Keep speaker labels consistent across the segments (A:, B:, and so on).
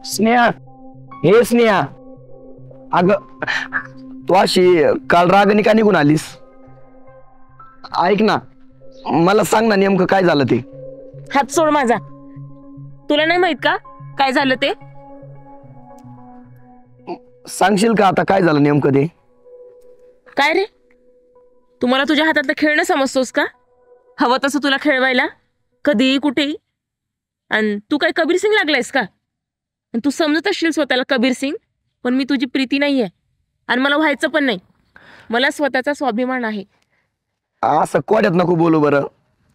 A: स्नेहा, हे स्नेहा, अग तू अशी काल रागाने का निघून आलीस? ऐक ना, मला सांग ना नेमकं काय झालं ते.
B: हात सोड माझा. तुला नाही माहित का काय झालं ते?
A: सांगशील का आता काय झालं नेमकं ते?
B: काय रे, तुम्हाला तुझ्या हातातलं खेळणं समजतोस का? हवं तसं तुला खेळवायला कधीही कुठेही. आणि तू काय कबीर सिंग लागलायस का? आणि तू समजत असशील स्वतःला कबीर सिंग, पण मी तुझी प्रीती नाहीये आणि मला व्हायचं पण नाही. मला स्वतःचा स्वाभिमान आहे.
A: असं कोड्यात नको बोलू बरं,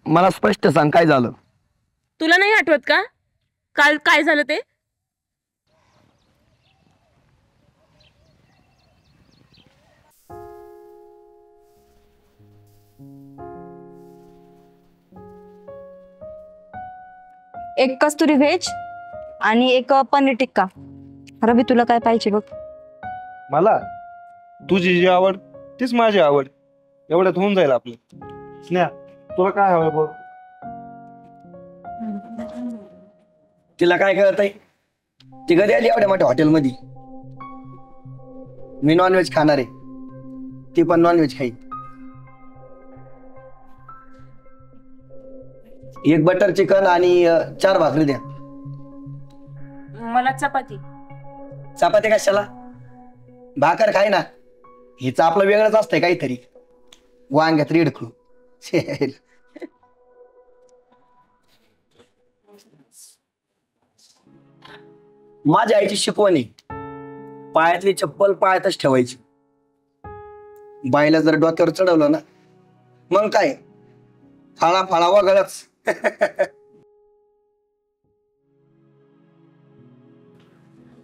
A: मला स्पष्ट सांग काय झालं.
B: तुला नाही आठवत का काल काय झालं ते?
C: एक कस्तुरी व्हेज आणि एक पनीर टिक्का. रवी तुला काय पाहिजे बघ?
D: मला तुझी जी आवड तीच माझी आवड, एवढ्यात होऊन जाईल आपलं. स्नेहा, तुला काय हवं बघ?
A: तिला काय कळतंय? ती कधी आली एवढ्या मोठ्या हॉटेलमध्ये? मी नॉनव्हेज खाणार आहे, ती पण नॉनव्हेज खाईल. एक बटर चिकन आणि 4 भाकरी द्या.
B: मला चपाती.
A: चपाती कशाला? भाकर खाय ना. हिचं आपलं वेगळंच असतंय काहीतरी. वांग्यात रेडखू. माझ्या आईची शिकवण आहे, पायातली चप्पल पायातच ठेवायची. बाईला जर डोक्यावर चढवलं ना, मग काय फाळा फाळा वगळच.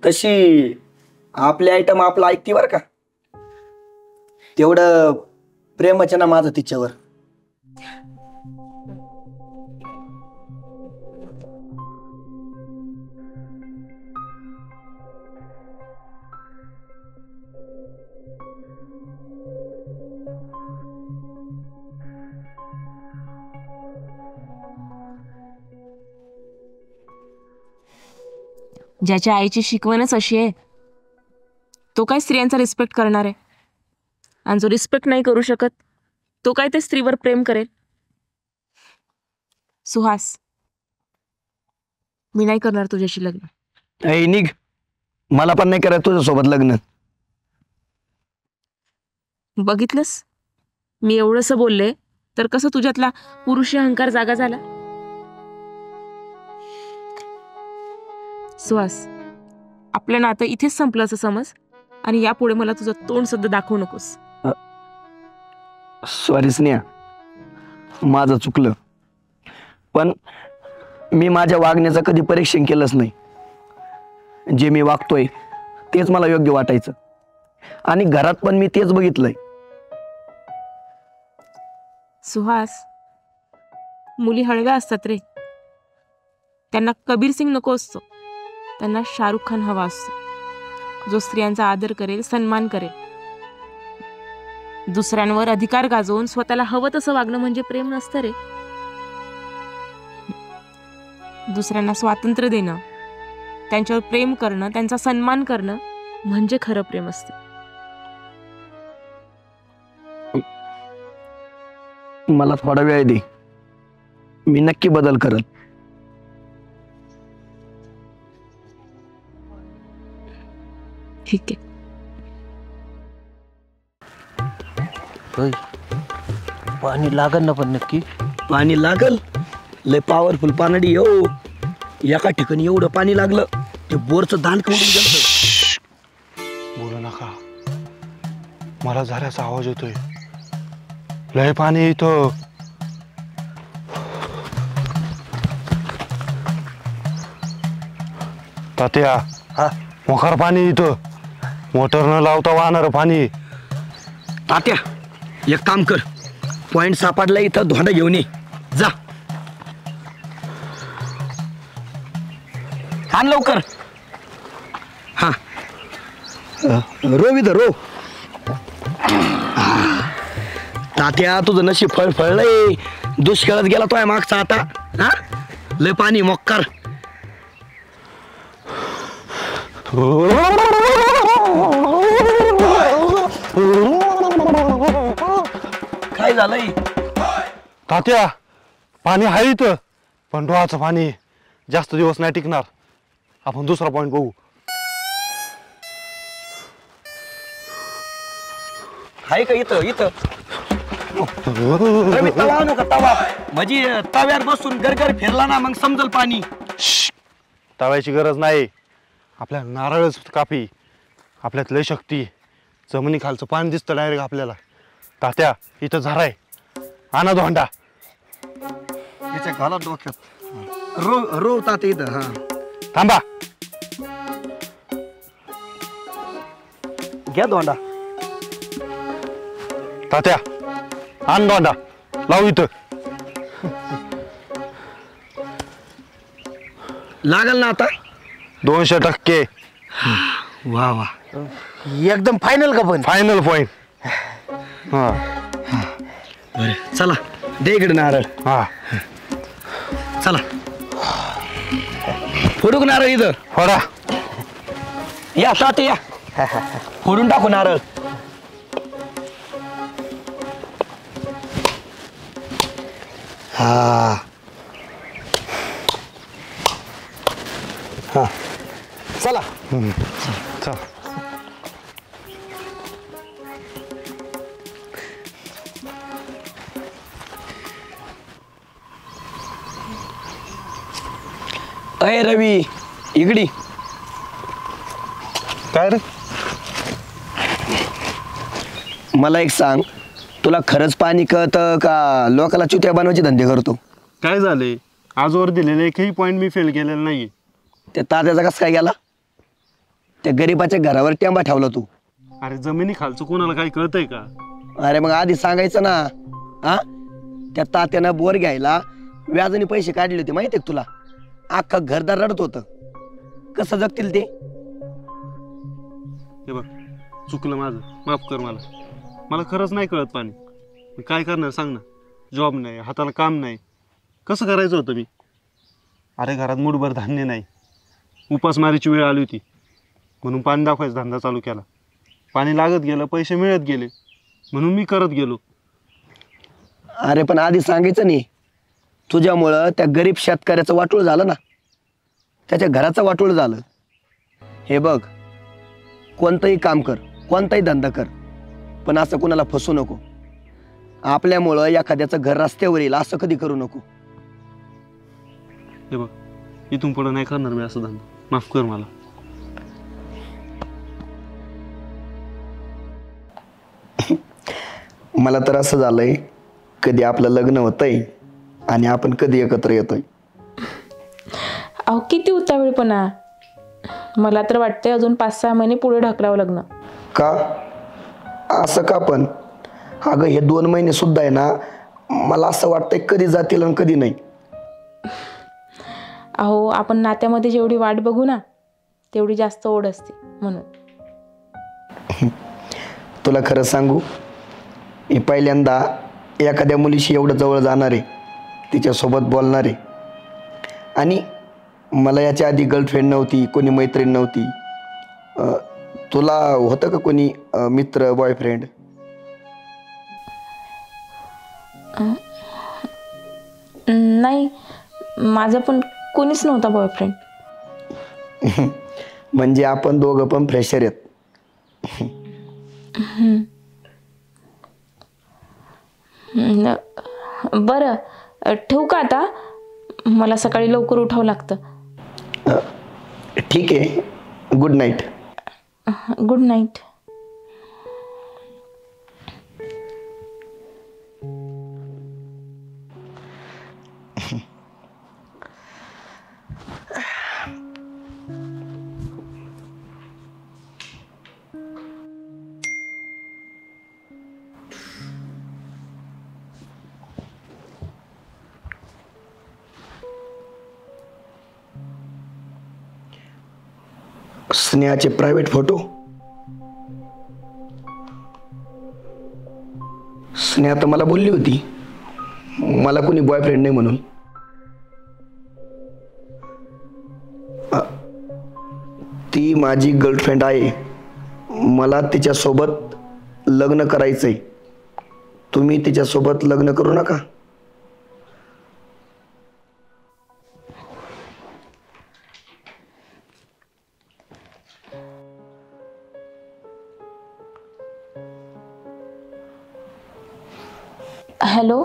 A: तशी आपली आयटम आपलं ऐकती बर का. तेवढं प्रेमच ना माझं तिच्यावर.
B: ज्याच्या आईची शिकवणच अशी आहे तो काय स्त्रियांचा रिस्पेक्ट करणार आहे? आणि जो रिस्पेक्ट नाही करू शकत तो काय ते स्त्रीवर प्रेम करेल? सुहास, मी नाही करणार तुझ्याशी लग्न.
A: ऐ निघ, मला पण नाही करायचं तुझ्यासोबत लग्न.
B: बघितलंस, मी एवढंसं बोलले तर कसं तुझ्यातला पुरुषी अहंकार जागा झाला. सुहास, आपलं नातं इथेच संपलं असं समज आणि यापुढे मला तुझं तोंड सुद्धा दाखवू नकोस.
A: सॉरी स्नेहा, माझं चुकलं. पण मी माझ्या वागण्याचं कधी परीक्षण केलंच नाही. जे मी वागतोय तेच मला योग्य वाटायचं आणि घरात पण मी तेच बघितलंय.
B: सुहास, मुली हळव्या असतात रे. त्यांना कबीर सिंग नको असतो, त्यांना शाहरुख खान हवा असतो, जो स्त्रियांचा आदर करेल, सन्मान करेल. दुसऱ्यांवर अधिकार गाजवून स्वतःला हवं तसं वागणं म्हणजे प्रेम नसतं रे. दुसऱ्यांना स्वातंत्र्य देणं, त्यांच्यावर प्रेम करणं, त्यांचा सन्मान करणं म्हणजे खरं प्रेम असतं.
A: मला थोडा वेळ दे, मी नक्की बदल करत.
B: ठीक आहे.
E: पाणी लागल ना? पण नक्की
A: पाणी लागल. लय पॉवरफुल पानडी हो. एका ठिकाणी एवढं पाणी लागलं ते बोरचं दान करून गेलं.
D: बोलू नका, मला झऱ्याचा आवाज येतोय. लय पाणी येतं. तात्या,
E: हा,
D: मोकार पाणी येतं. मोटर न लावता वाहणार पाणी.
A: तात्या, एक काम कर, पॉइंट सापडला इथं, धोंडा घेऊन ये जा. आण लवकर. हा, रो विध रो. तात्या, तुझं नशीब फळफळलंय. दुष्काळात गेला तो आहे मागचा आता. हा, लय पाणी मोक्कार. काय झालंय?
D: तात्या पाणी आहे इथं, पण डोहाचं पाणी जास्त दिवस नाही टिकणार. आपण दुसरा पॉइंट बघू.
A: आहे का इथं? इथं रवी, तवा आणू का तवा? म्हणजे तव्यावर बसून गरगर फिरला ना मग समजल पाणी.
D: तळायची गरज नाही, आपल्या नारळच कापी. आपल्यात लय शक्ती. जमिनी खालचं पाणी दिसतं डायरेक्ट आपल्याला. तात्या इथं झराय, आणा धोंडा.
A: याच्या घाला डोक्यात. रो ताते इथं. हा
D: थांबा.
A: घ्या दोंडा.
D: तात्या आण धोंडा, लावू इथं.
A: लागल ना आता?
D: 200%.
A: वा वा.
E: एकदम फायनल का पण?
D: Final point. हा
A: बरं चला, दे इकडे नारळ.
D: हा
A: चला फोडू नारळ इथं.
D: फोडा.
A: या ताते या, फोडून टाकू नारळ. हा हा चला.
D: चल.
A: अय रवी, इगडी.
D: काय रे?
A: मला एक सांग, तुला खरंच पाणी कळतं का लोकाला चुत्या बनवायचे धंदे करतो?
D: काय झाले? आजवर दिलेले एकही पॉइंट मी फेल केलेला नाहीये.
A: त्या तात्याचा कसं काय गेला? त्या गरीबाच्या घरावर टेंबा ठेवला तू.
D: अरे जमिनी खालचं कोणाला काही कळतंय का?
A: अरे मग आधी सांगायचं ना. हा, त्या तात्यानं बोर घ्यायला व्याजाने पैसे काढले होते माहितीये का तुला? अख्खा घरदार रडत होतं. कसं जगतील ते?
D: हे बघ, चुकलं माझं, माफ कर मला. मला खरंच नाही कळत पाणी. मी काय करणार सांग ना. जॉब नाही, हाताला काम नाही, कसं करायचं होतं मी? अरे घरात मूठभर धान्य नाही, उपासमारीची वेळ आली होती, म्हणून पाणी दाखवायचा धंदा चालू केला. पाणी लागत गेलं, पैसे मिळत गेले, म्हणून मी करत गेलो.
A: अरे पण आधी सांगायचं नाही. तुझ्यामुळं त्या गरीब शेतकऱ्याचं वाटोळ झालं ना, त्याच्या घराचं वाटोळ झालं. हे बघ, कोणतंही काम कर, कोणताही धंदा कर, पण असं कोणाला फसू नको. आपल्यामुळं एखाद्याचं घर रस्त्यावर येईल असं कधी करू नको.
D: हे बघ, इथून पुढं नाही करणार मी असं धंदा. माफ कर मला.
A: मला तर असं झालंय, कधी आपलं लग्न होतंय आणि आपण कधी एकत्र येतोय.
B: अहो किती उतावळपणा. मला तर वाटतंय अजून 5-6 महिने पुढे ढकलावं लग्न.
A: का असं का? पण अगं हे 2 महिने सुद्धा आहे ना, मला असं वाटतंय कधी जातील आणि कधी नाही.
B: अहो आपण नात्यामध्ये जेवढी वाट बघू ना, तेवढी जास्त ओढ असते म्हणून.
A: तुला खरं सांगू, मी पहिल्यांदा एखाद्या मुलीशी एवढं जवळ जाणार आहे, तिच्यासोबत बोलणार आहे. आणि मला याच्या आधी गर्लफ्रेंड नव्हती, कोणी मैत्रीण नव्हती. तुला होतं का कोणी मित्र, बॉयफ्रेंड?
B: नाही, माझं पण कोणीच नव्हता बॉयफ्रेंड.
A: म्हणजे आपण दोघं पण फ्रेशर आहेत.
B: बरं, ठेवू का आता? मला सकाळी लवकर उठावं लागतं.
A: ठीक आहे, गुड नाईट.
B: Good night.
A: स्नेहाचे प्रायव्हेट फोटो. स्नेहा तर मला बोलली होती मला कोणी बॉयफ्रेंड नाही म्हणून. ती माझी गर्लफ्रेंड आहे. मला तिच्यासोबत लग्न करायचंय. तुम्ही तिच्यासोबत लग्न करू नका.
B: हॅलो,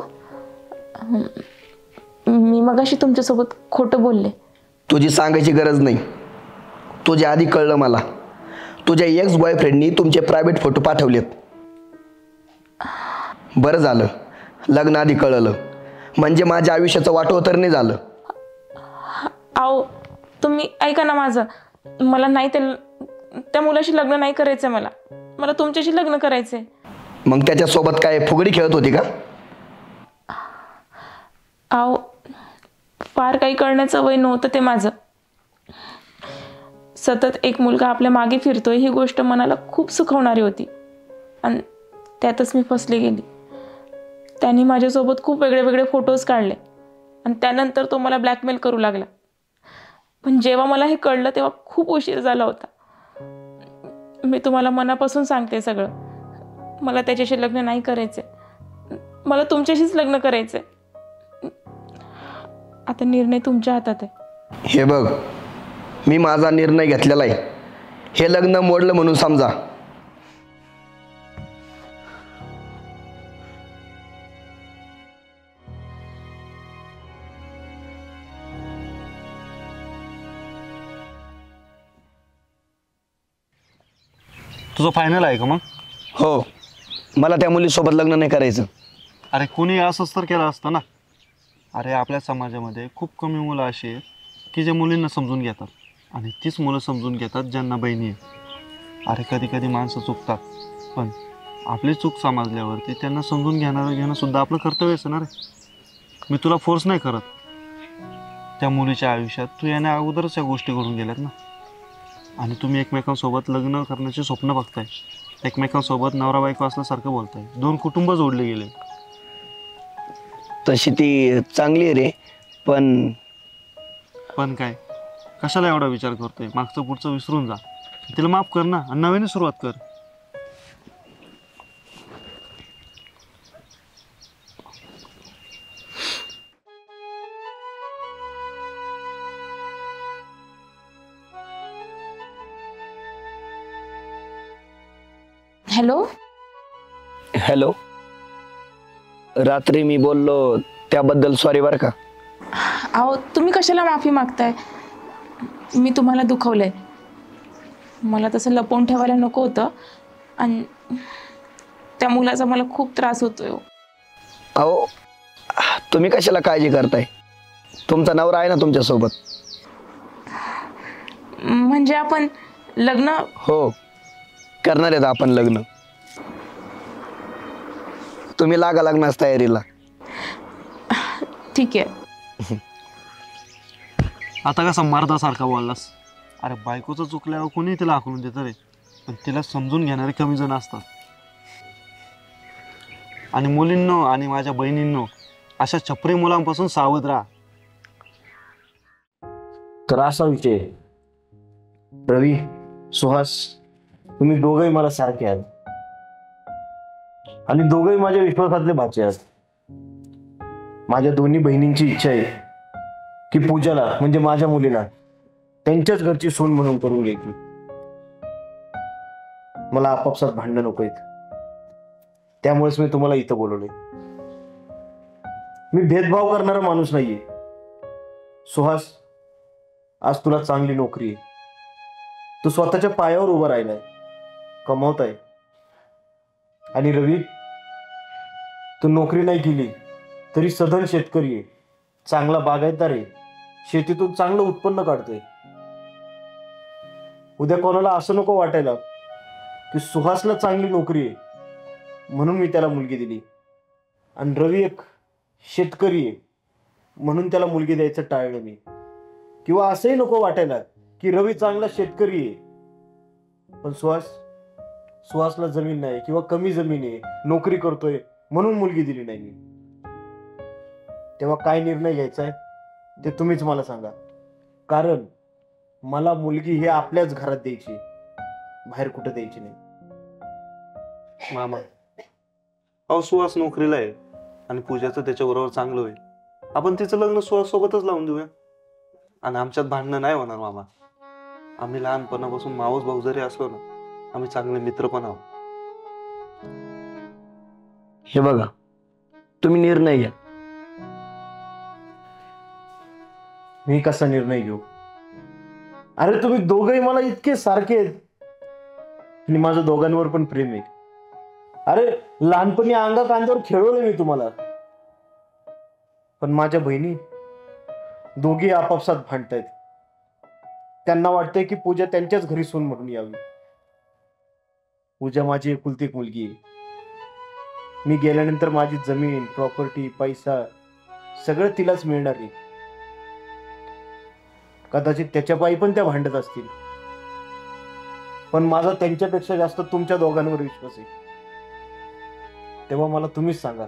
B: मी मगाशी तुमच्यासोबत खोटं बोलले.
A: तुझी सांगायची गरज नाही. तुझ्या आधी कळलं मला. तुझ्या एक्स बॉयफ्रेंडनी तुमचे प्रायव्हेट फोटो पाठवलेत. बरं झालं लग्न आधी कळलं, म्हणजे माझ्या आयुष्याचं वाटोळ तर नाही झालं.
B: आओ तुम्ही ऐका ना माझं. मला नाही त्या मुलाशी लग्न नाही करायचंय. मला तुमच्याशी लग्न करायचंय.
A: मग त्याच्यासोबत काय फुगडी खेळत होती का?
B: आओ फार काही करण्याचं वय नव्हतं ते माझं. सतत एक मुलगा आपल्या मागे फिरतोय ही गोष्ट मनाला खूप सुखवणारी होती, आणि त्यातच मी फसली गेली. त्यांनी माझ्यासोबत खूप वेगळे वेगळे फोटोज काढले, आणि त्यानंतर तो मला ब्लॅकमेल करू लागला. पण जेव्हा मला हे कळलं तेव्हा खूप उशीर झाला होता. मी तुम्हाला मनापासून सांगते सगळं. मला त्याच्याशी लग्न नाही करायचंय. मला तुमच्याशीच लग्न करायचंय. आता निर्णय तुमच्या हातात आहे.
A: हे बघ, मी माझा निर्णय घेतलेला आहे. हे लग्न मोडलं म्हणून समजा.
D: तुझं फायनल आहे का मग?
A: हो, मला त्या मुलीसोबत लग्न नाही करायचं.
D: अरे कोणी असंच तर केलं असतं ना. अरे आपल्या समाजामध्ये खूप कमी मुलं अशी आहेत की जे मुलींना समजून घेतात, आणि तीच मुलं समजून घेतात ज्यांना बहिणी आहे. अरे कधी कधी माणसं चुकतात, पण आपली चूक समजल्यावरती त्यांना समजून घेणं सुद्धा आपलं कर्तव्य असणार आहे. मी तुला फोर्स नाही करत. त्या मुलीच्या आयुष्यात तू याने अगोदरच या गोष्टी घडून गेल्यात ना, आणि तुम्ही एकमेकांसोबत लग्न करण्याचे स्वप्न बघताय. एकमेकांसोबत नवरा बायको असल्यासारखं बोलताय. 2 कुटुंब जोडले गेले.
A: तशी ती चांगली आहे रे,
D: पण काय, कशाला एवढा विचार करतोय? मागचं पुढचं विसरून जा. तिला माफ कर ना, आणि नव्याने सुरुवात कर.
B: Hello,
A: hello. रात्री मी बोललो त्याबद्दल सॉरी बरं का.
B: अहो तुम्ही कशाला माफी मागताय? मी तुम्हाला दुखवलंय. मला तसं लपवून ठेवायला नको होतं, आणि त्या मुलाचा मला खूप त्रास होतोय.
A: अहो तुम्ही कशाला काळजी करताय? तुमचा नवरा आहे ना तुमच्यासोबत.
B: म्हणजे आपण लग्न?
A: हो, करणार आहेत आपण लग्न. तुम्ही लागा लग्नास तयारीला.
B: ठीक आहे.
D: आता कसा मर्दासारखा बोललास? अरे बायकोचं चुकल्यावर कोणी तिला हाकलून देतं रे, पण तिला समजून घेणारे कमी जण असतात. आणि मुलींनो आणि माझ्या बहिणींनो, अशा छपरी मुलांपासून सावध राहा.
E: तर असा विषय, रवी, सुहास, तुम्ही दोघंही मला सारखे आहात, आणि दोघंही माझ्या विश्वासातले भाचे आहेत. माझ्या दोन्ही बहिणींची इच्छा आहे की पूजाला म्हणजे माझ्या मुलीला त्यांच्याच घरची सून म्हणून करून घ्यायची. मला आपापसात भांडणं नको आहेत. त्यामुळेच मी तुम्हाला इथं बोलवलंय. मी भेदभाव करणारा माणूस नाहीये. सुहास, आज तुला चांगली नोकरी आहे. तू स्वतःच्या पायावर उभा राहिलाय, कमवताय. आणि रवी, तू नोकरी नाही केली तरी सधन शेतकरी आहे, चांगला बागायतदार आहे, शेतीतून चांगलं उत्पन्न काढतोय. उद्या कोणाला असं नको वाटायला की सुहासला चांगली नोकरी आहे म्हणून मी त्याला मुलगी दिली, आणि रवी एक शेतकरी आहे म्हणून त्याला मुलगी द्यायचं टाळलं मी. किंवा असंही नको वाटायला की रवी चांगला शेतकरी आहे पण सुहासला जमीन नाही किंवा कमी जमीन आहे, नोकरी करतोय म्हणून मुलगी दिली नाही मी. तेव्हा काय निर्णय घ्यायचा आहे ते तुम्हीच मला सांगा. कारण मला मुलगी ही आपल्याच घरात द्यायची, बाहेर कुठं द्यायची नाही.
D: मामा, अहो सुहास नोकरीला आहे आणि पूजाचं त्याच्याबरोबर चांगलं होईल. आपण तिचं लग्न सुहास सोबतच लावून देऊया आणि आमच्यात भांडणं नाही होणार मामा. आम्ही लहानपणापासून मावस भाऊ जरी असलो ना, आम्ही चांगले मित्र पण आहोत.
A: हे बघा, तुम्ही निर्णय घ्या.
E: मी कसा निर्णय घेऊ? अरे तुम्ही दोघंही मला इतके सारखे आहेत आणि माझं दोघांवर पण प्रेम आहे. अरे लहानपणी अंगा कांद्यावर खेळवलं मी तुम्हाला, पण माझ्या बहिणी दोघी आपापसात भांडतायत. त्यांना वाटतंय की पूजा त्यांच्याच घरी सून म्हणून यावी. पूजा माझी एकुलती एक मुलगी आहे. मी गेल्यानंतर माझी जमीन, प्रॉपर्टी, पैसा सगळं तिलाच मिळणार आहे. कदाचित त्याच्या पायी पण त्या भांडत असतील, पण माझा त्यांच्यापेक्षा जास्त तुमच्या दोघांवर विश्वास आहे. तेव्हा मला तुम्हीच सांगा,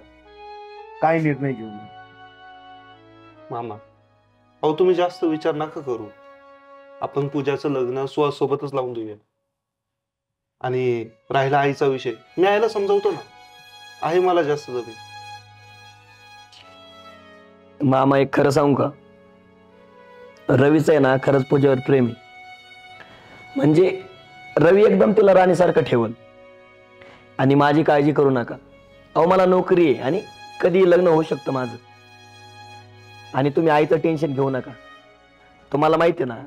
E: काय निर्णय घेऊ मी?
D: मामा, अहो तुम्ही जास्त विचार नका करू. आपण पूजाचं लग्न सुहास सोबतच लावून देऊया. आणि राहिला आईचा विषय, मी आईला समजावतो ना. आई मला जास्त जमेल.
A: मामा, एक खरं सांगू का? रवीचं आहे ना खरंच पूजेवर प्रेम आहे. म्हणजे रवी एकदम तिला राणीसारखं ठेवल. आणि माझी काळजी करू नका. अहो मला नोकरी आहे आणि कधी लग्न होऊ शकतं माझं. आणि तुम्ही आईचं टेन्शन घेऊ नका. तुम्हाला माहिती आहे ना,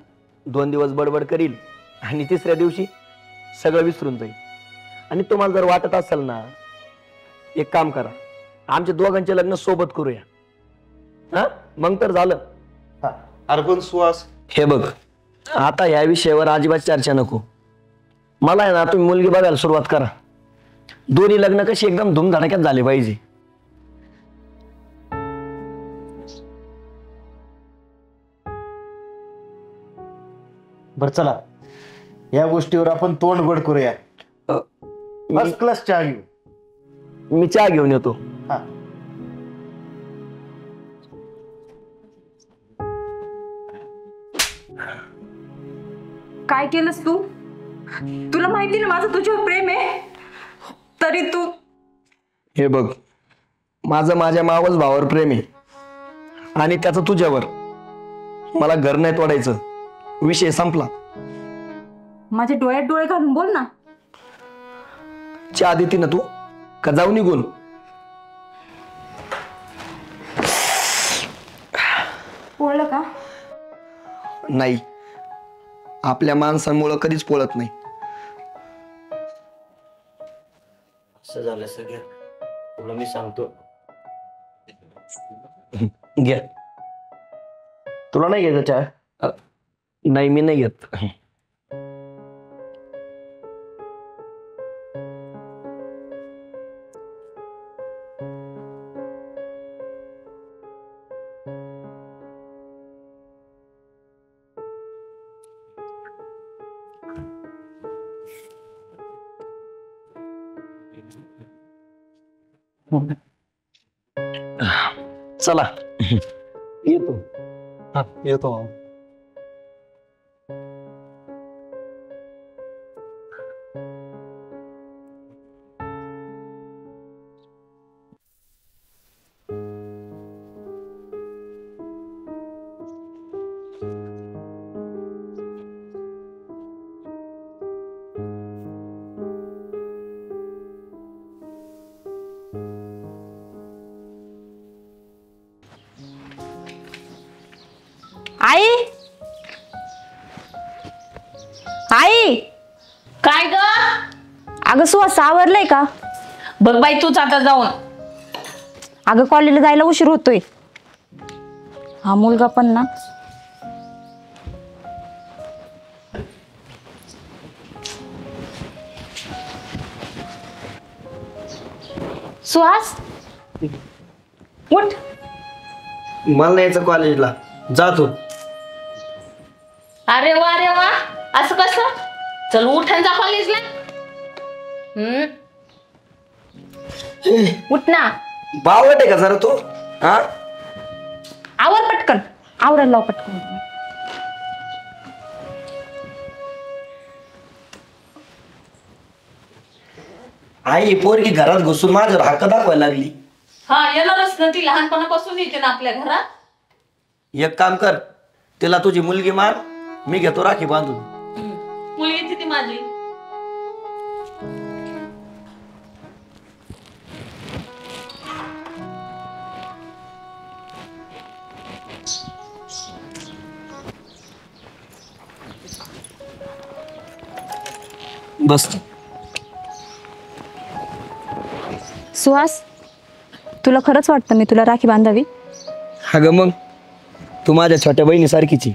A: 2 दिवस बडबड करील आणि तिसऱ्या दिवशी सगळं विसरून जाईल. आणि तुम्हाला जर वाटत असेल ना, एक काम करा, आमच्या दोघांचे लग्न सोबत करूया. हा, मग तर झालं.
D: अरे पण सुहास,
A: हे बघ, आता या विषयावर अजिबात चर्चा नको. मला आहे ना, तुम्ही मुलगी बघायला सुरुवात करा. दोन्ही लग्न कशी एकदम धूमधडाक्यात झाले पाहिजे.
E: बर चला, या गोष्टीवर आपण तोंडबड करूया. फर्स्ट क्लास चहा घेऊ.
A: मी चहा घेऊन येतो.
E: हा.
C: काय केलंस तू? तुला माहिती ना माझं तुझ्यावर प्रेम आहे, तरी तू.
A: हे बघ, माझं माझ्या मावस भावावर प्रेम आहे आणि त्याचं तुझ्यावर. मला घर नाही तोडायचं. विषय संपला.
C: माझ्या डोळ्यात डोळे घालून बोल ना.
A: चहा देते ना तू, का जाऊ निघून?
C: बोललं का?
A: नाही, आपल्या माणसांमुळं कधीच पोळत नाही.
E: असं झालं सगळं, तुला मी सांगतो.
A: घ्या.
E: तुला नाही घ्यायचं चहा?
A: नाही, मी नाही घेत. चला, येतो.
D: हा येतो.
C: आई, आई,
B: काय ग?
C: अगं सुहास आवरलंय का?
B: बघ बाई, तूच आता जाऊन.
C: अगं कॉलेजला जायला उशीर होतोय. हा मुलगा पण ना. सुहास, उठ.
A: मला नाही यायचं कॉलेजला. जातो.
B: अरे वा, असं कसं? चल उठ आणि जा कॉलेजला. उठ ना.
A: बावट आहे का जरा तू? हा,
C: आवर पटकन. आवरायला लाव पटकन.
A: आई पोरगी घरात घुसून माझ्यावर हक्क दाखवायला लागली.
F: हा येणारच ना, ती लहानपणापासून येते ना आपल्या घरात.
A: एक काम कर, तिला तुझी मुलगी मार, मी घेतो राखी बांधून.
F: मुलगी ती माझी.
A: बस.
C: सुहास, तुला खरंच वाटतं मी तुला राखी बांधावी?
A: अगं मग तू माझ्या छोट्या बहिणीसारखीची.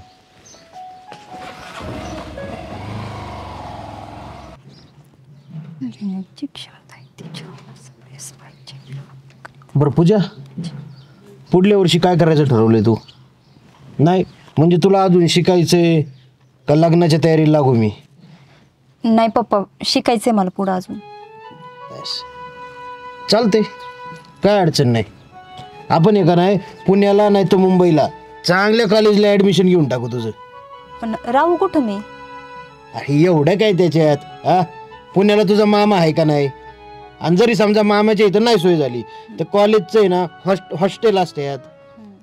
E: बरं पूजा, पुढल्या वर्षी काय करायचं ठरवलंय तू? नाही म्हणजे तुला अजून शिकायचंय का लग्नाच्या तयारीला लागू मी?
C: नाही पप्पा, शिकायचंय मला पुढं अजून.
E: चालते, काय अडचण नाही. आपण एका नाही पुण्याला नाही तर मुंबईला चांगल्या कॉलेजला ॲडमिशन घेऊन टाकू तुझं.
C: पण राहू कुठं मी?
E: अरे एवढं काय त्याच्यात, हा? पुण्याला तुझा मामा आहे का नाही? आणि जरी समजा मामाच्या इथं नाही सोय झाली तर कॉलेजचं आहे ना हॉस्टेल असतात,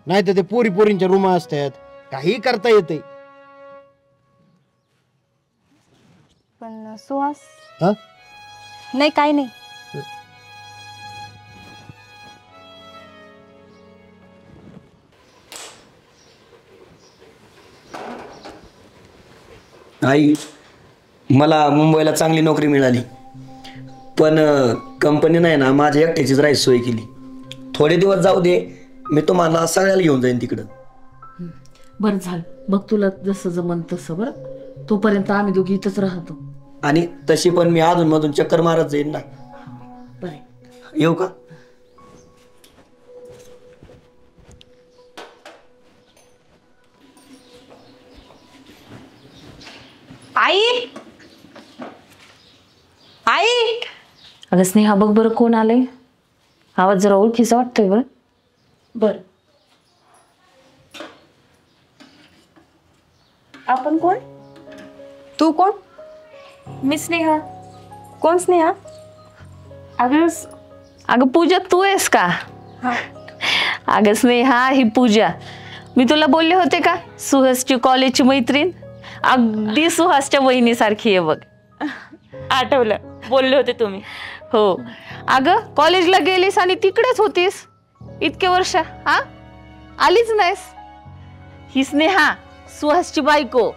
E: नाही तर ते पोरींच्या रूमा असतात, काही करता येते.
C: पण सुहास,
E: हा?
C: नाही काय नाही.
A: आई, मला मुंबईला चांगली नोकरी मिळाली, पण कंपनी नाही ना माझ्या एकट्याचीच राहायची सोय केली. थोडे दिवस जाऊ दे, मी तुम्हाला सगळ्याला घेऊन जाईन तिकडं.
F: बरं झालं, बघ तुला जसं जमन तसं. बरं, तोपर्यंत आम्ही दोघी इथंच राहतो.
A: आणि तशी पण मी अधून मधून चक्कर मारत जाईन ना.
F: बरं,
A: येऊ का?
C: आई, आई,
F: अगं स्नेहा बघ बरं कोण आलंय. आवाज जरा ओळखीचा वाटतोय. बरं बरं, आपण कोण?
C: तू कोण?
F: मी स्नेहा.
C: कोण स्नेहा?
F: अगं पूजा, तू आहेस का? अगं स्नेहा, ही पूजा. मी तुला बोलले होते का, सुहासची कॉलेजची मैत्रीण. अगदी सुहासच्या बहिणीसारखी आहे बघ.
B: आठवलं, बोलले होते तुम्ही.
F: हो अगं, कॉलेजला गेलीस आणि तिकडेच होतीस इतके वर्ष, हा? आलीच नाहीस. ही स्नेहा, सुहासची बायको.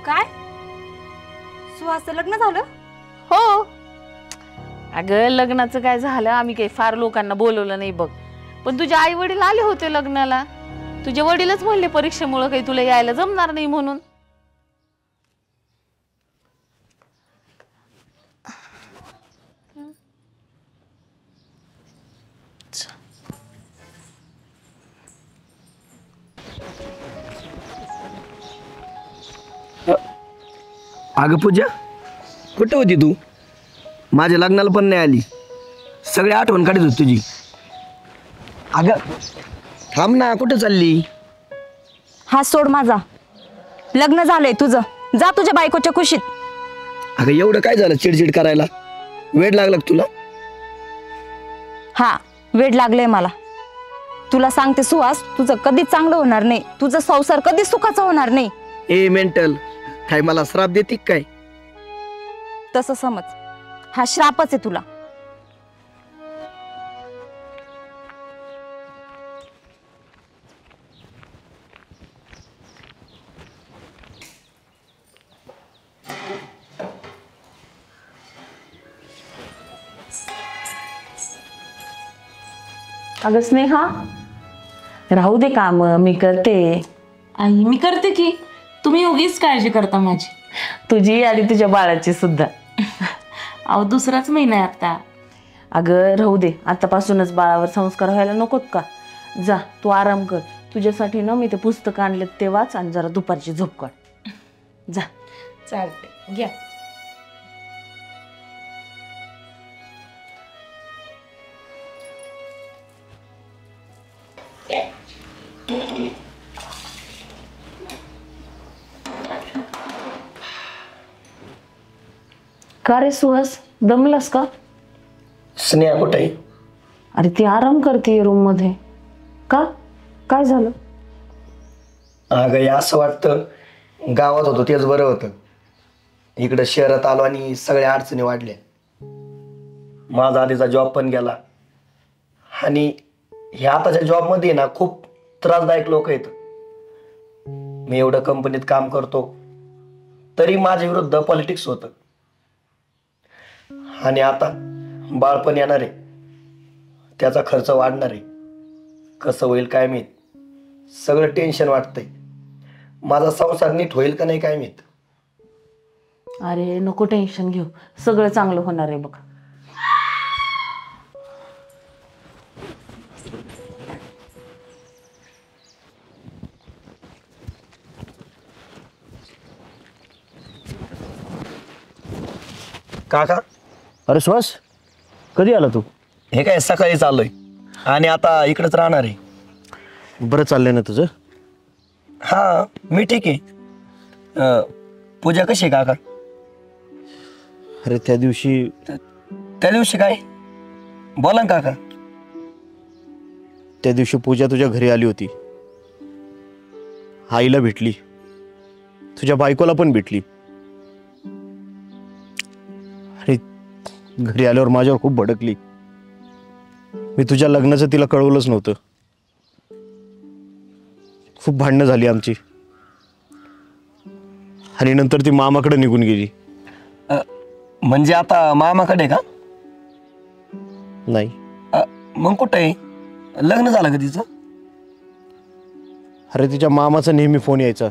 C: काय? सुहासचं लग्न झालं?
F: हो अगं, लग्नाचं काय झालं, आम्ही काही फार लोकांना बोलवलं नाही बघ. पण तुझे आई वडील आले होते लग्नाला. तुझे वडीलच म्हणले परीक्षेमुळे काही तुला यायला जमणार नाही म्हणून.
A: अगं पूजा, कुठं होती तू? माझ्या लग्नाला पण नाही आली. सगळी आठवण काढत होती तुझी. अगं थांब ना, कुठं चालली?
C: हा सोड माझा. लग्न झालंय तुझं, जा तुझ्या बायकोच्या खुशीत.
A: अगं एवढं काय झालं चिडचिड करायला? वेड लागला का तुला?
C: हा, वेड लागलंय मला. तुला सांगते सुहास, तुझं कधीच चांगलं होणार नाही. तुझा संसार कधीच सुखाचा होणार नाही.
A: ए मेंटल, काय मला श्राप देते काय?
C: तसं समज, हा श्रापच आहे तुला.
F: अगं स्नेहा, राहू दे काम, मी करते.
B: आई, मी करते की. तुम्ही उगीच काळजी करता माझी.
F: तुझी आणि तुझ्या बाळाची सुद्धा.
B: अहो, दुसराच महिना आहे आता.
F: अगं राहू दे, आतापासूनच बाळावर संस्कार व्हायला नकोत का? जा तू आराम कर. तुझ्यासाठी ना मी ते पुस्तक आणलेत ते वाच आणि जरा दुपारची झोप काढ. जा.
B: चालते, घ्या.
F: का रे सुहास, दमलास का?
A: स्नेहा कुठे आहे?
F: अरे ती आराम करते रूम मध्ये. का, काय झालं?
A: अगं हे असं वाटतं गावात होतो तेच बरं होतं. इकडं शहरात आलो आणि सगळ्या अडचणी वाढल्या. माझा आधीचा जॉब पण गेला आणि ह्या आताच्या जॉबमध्ये ना खूप त्रासदायक लोक आहेत. मी एवढं कंपनीत काम करतो तरी माझ्या विरुद्ध पॉलिटिक्स होतं. आणि आता बाळपण येणार आहे, त्याचा खर्च वाढणार आहे, कसं होईल काय माहीत. सगळं टेन्शन वाटतंय. माझा संसार नीट होईल का नाही काय माहीत.
F: अरे नको टेन्शन घेऊ, सगळं चांगलं होणार आहे बघ.
A: काका,
E: अरे सुहास, कधी आला तू?
A: हे काय सकाळी चाललोय आणि आता इकडेच राहणार आहे.
E: बरं चाललंय ना तुझं?
A: हा मी ठीक आहे. पूजा कशी आहे काका?
E: अरे त्या दिवशी
A: त्या दिवशी काय बोला ना काका.
E: त्या दिवशी पूजा तुझ्या घरी आली होती. आईला भेटली, तुझ्या बायकोला पण भेटली. अरे घरी आल्यावर माझ्यावर खूप भडकली. मी तुझ्या लग्नाचं तिला कळवलंच नव्हतं. खूप भांडणं झाली आमची आणि नंतर ती मामाकडे निघून गेली.
A: म्हणजे आता मामाकडे का?
E: नाही,
A: मग कुठं आहे? लग्न झालं का तिचं?
E: अरे तिच्या मामाचा नेहमी फोन यायचा.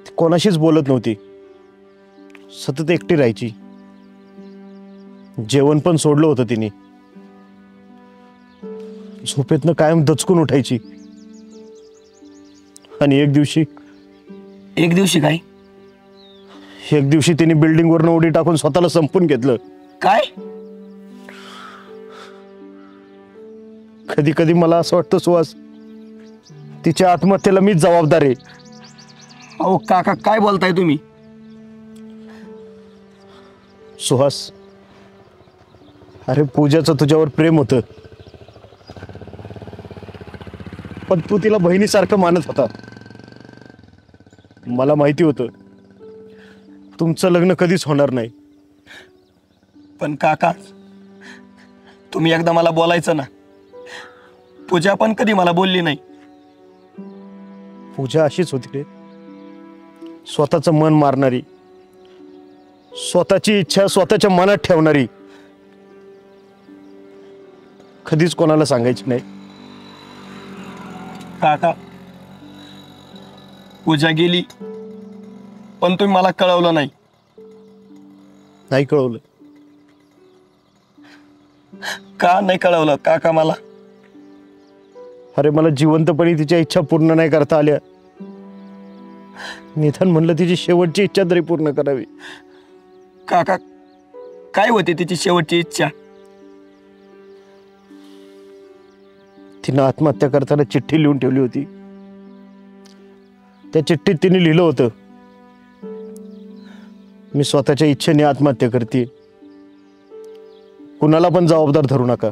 E: ती कोणाशीच बोलत नव्हती, सतत एकटी राहायची. जेवण पण सोडलं होतं तिने. झोपेतनं कायम दचकून उठायची. आणि एक दिवशी
A: काय?
E: एक दिवशी तिने बिल्डिंगवरनं उडी टाकून स्वतःला संपून घेतलं.
A: काय?
E: कधी कधी मला असं वाटतं सुहास, तिच्या आत्महत्येला मीच जबाबदार आहे.
A: अहो काका, काय बोलताय तुम्ही?
E: सुहास, अरे पूजाचं तुझ्यावर प्रेम होतं, पण तू तिला बहिणीसारखं मानत होता. मला माहिती होतं तुमचं लग्न कधीच होणार नाही.
A: पण काका, तुम्ही एकदा मला बोलायचं ना. पूजा पण कधी मला बोलली नाही.
E: पूजा अशीच होती रे, स्वतःचं मन मारणारी, स्वतःची इच्छा स्वतःच्या मनात ठेवणारी, कधीच कोणाला सांगायची नाही.
A: काका, पूजा गेली पण तुम्ही मला कळवलं नाही.
E: नाही कळवलं.
A: का नाही कळवलं काका मला?
E: अरे मला जिवंतपणी तिच्या इच्छा पूर्ण नाही करता आल्या. निदान म्हणलं तिची शेवटची इच्छा तरी पूर्ण करावी.
A: काका, काय होती तिची शेवटची इच्छा?
E: तिनं आत्महत्या करताना चिठ्ठी लिहून ठेवली होती. त्या चिठ्ठीत तिने लिहिलं होतं, मी स्वतःच्या इच्छेने आत्महत्या करते, कुणाला पण जबाबदार धरू नका.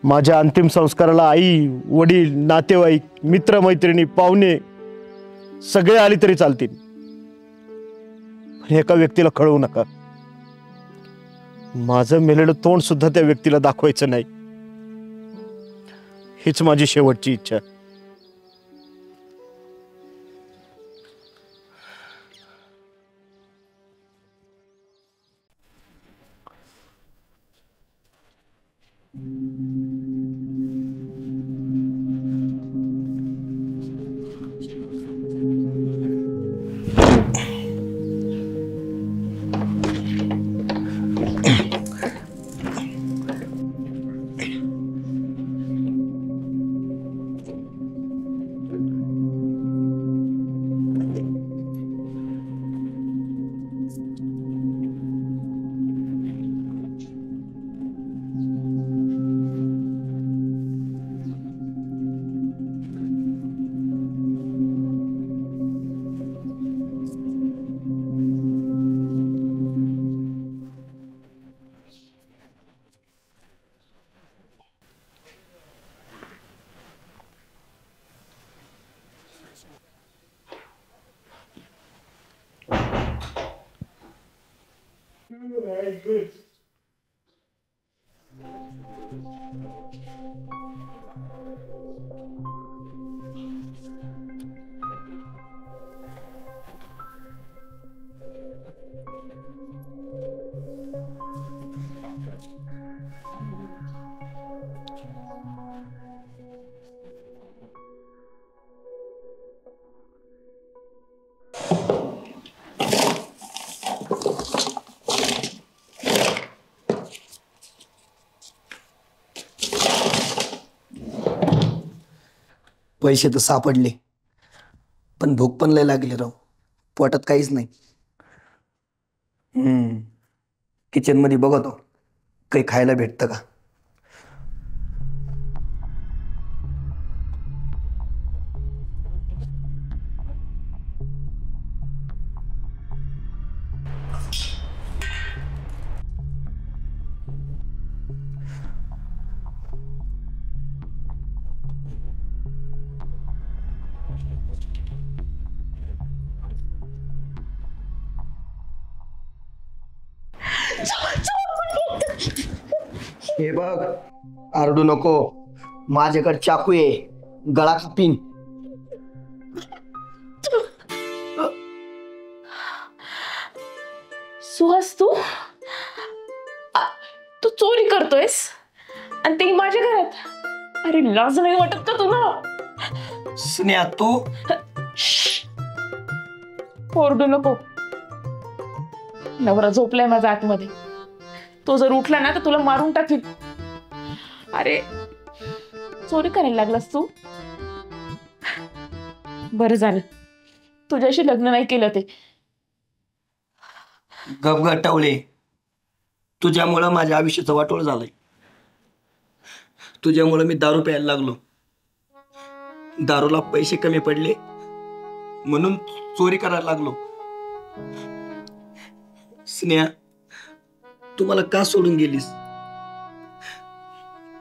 E: माझ्या अंतिम संस्काराला आई वडील नातेवाईक मित्र मैत्रिणी पाहुणे सगळे आले तरी चालतील, पण एका व्यक्तीला कळवू नका. माझं मेलेलं तोंड सुद्धा त्या व्यक्तीला दाखवायचं नाही. हीच माझी शेवटची इच्छा.
A: पैसे तर सापडले, पण भूक पण लय लागली राव. पोटात काहीच नाही. किचन मध्ये बघतो काही खायला भेटतं का. हे बघ, आरडू नको. माझ्याकडे चाकू आहे, गळा कापीन.
B: सुहास, तू चोरी करतोयस आणि ते माझ्या घरात. अरे लाज नाही वाटत का तुला?
A: स्नेहा तू.
B: ओरडू नको. नवरा झोपलाय माझा आतमध्ये. तो जर उठला ना तर तुला मारून टाकील. अरे चोरी करायला लागलास तू. बरं झालं तुझ्याशी लग्न नाही केलं ते.
A: गपगटावले, तुझ्यामुळं माझ्या आयुष्याचं वाटोळ झालंय. तुझ्यामुळं मी दारू प्यायला लागलो. दारूला पैसे कमी पडले म्हणून चोरी करायला लागलो. स्नेहा, तू मला का सोडून गेलीस?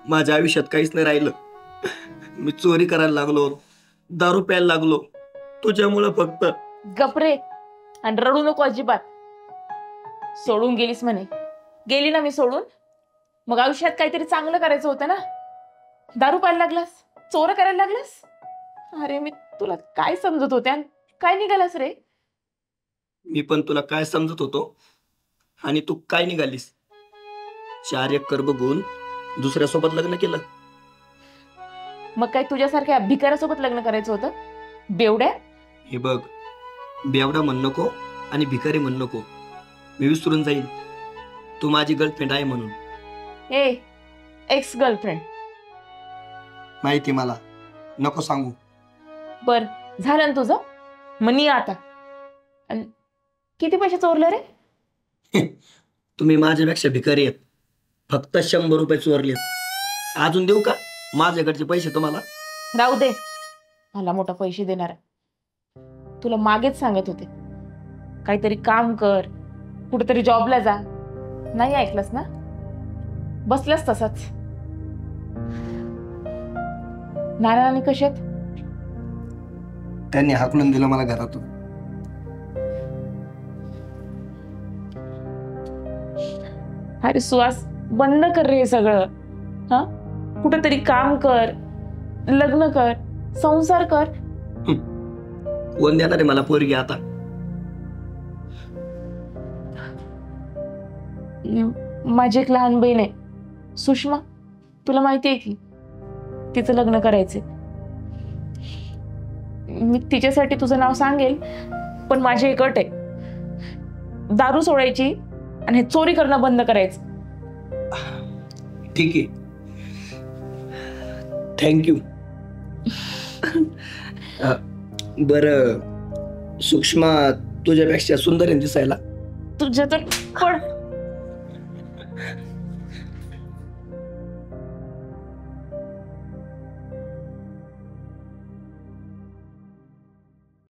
A: माझ्या आयुष्यात काहीच नाही राहिलं. मी चोरी करायला लागलो, दारू प्यायला लागलो तुझ्यामुळं फक्त.
B: गपरे आणि रडू नको अजिबात. सोडून गेलीस म्हणे. गेली ना मी सोडून. मग आयुष्यात काहीतरी चांगलं करायचं होतं ना. दारू प्यायला लागलास, चोर करायला लागलास. अरे मी तुला काय समजत होते आणि काय निघालास रे?
A: मी पण तुला काय समजत होतो आणि तू काय निघालीस. 4 एकर बघून दुसऱ्यासोबत लग्न केलं.
B: मग काय तुझ्यासारख्या भिकाऱ्यासोबत लग्न करायचं होतं? बेवड्या.
A: हे बघ, बेवडा म्हण नको आणि भिकारी म्हण नको. मी विसरून जाईल तू माझी गर्लफ्रेंड आहे म्हणून.
B: Ex girlfriend.
A: माहिती मला, नको सांगू.
B: बर झालं ना तुझं. मनी आता. आणि किती पैसे चोरले रे?
A: तुम्ही माझ्यापेक्षा भिकारी आहेत. फक्त 100 रुपये चोरलेत. अजून देऊ का माझ्याकडचे पैसे तुम्हाला?
B: राहू दे. मला मोठा पैसे देणार. तुला मागेच सांगत होते काहीतरी काम कर, कुठेतरी जॉबला जा. नाही ऐकलंस ना. बसलास तसाच. नारायण कशात?
A: त्यांनी हाकलून दिलं मला घरातून.
B: अरे सुहास, बंद कर रे हे सगळं. हा, कुठेतरी काम कर, लग्न कर, संसार कर.
A: कोण देणार आहे मला पोरगी आता?
B: माझी एक लहान बहीण आहे सुषमा. तुला माहिती आहे की तिचं लग्न करायचंय. मी तिच्यासाठी तुझं नाव सांगेल, पण माझी एक अट आहे. दारू सोडायची आणि हे चोरी करणं बंद करायचं.
A: ठीक आहे, थँक्यू. बरं सुषमा तुझ्यापेक्षा सुंदर आहे दिसायला.
B: तुझ्या तर पण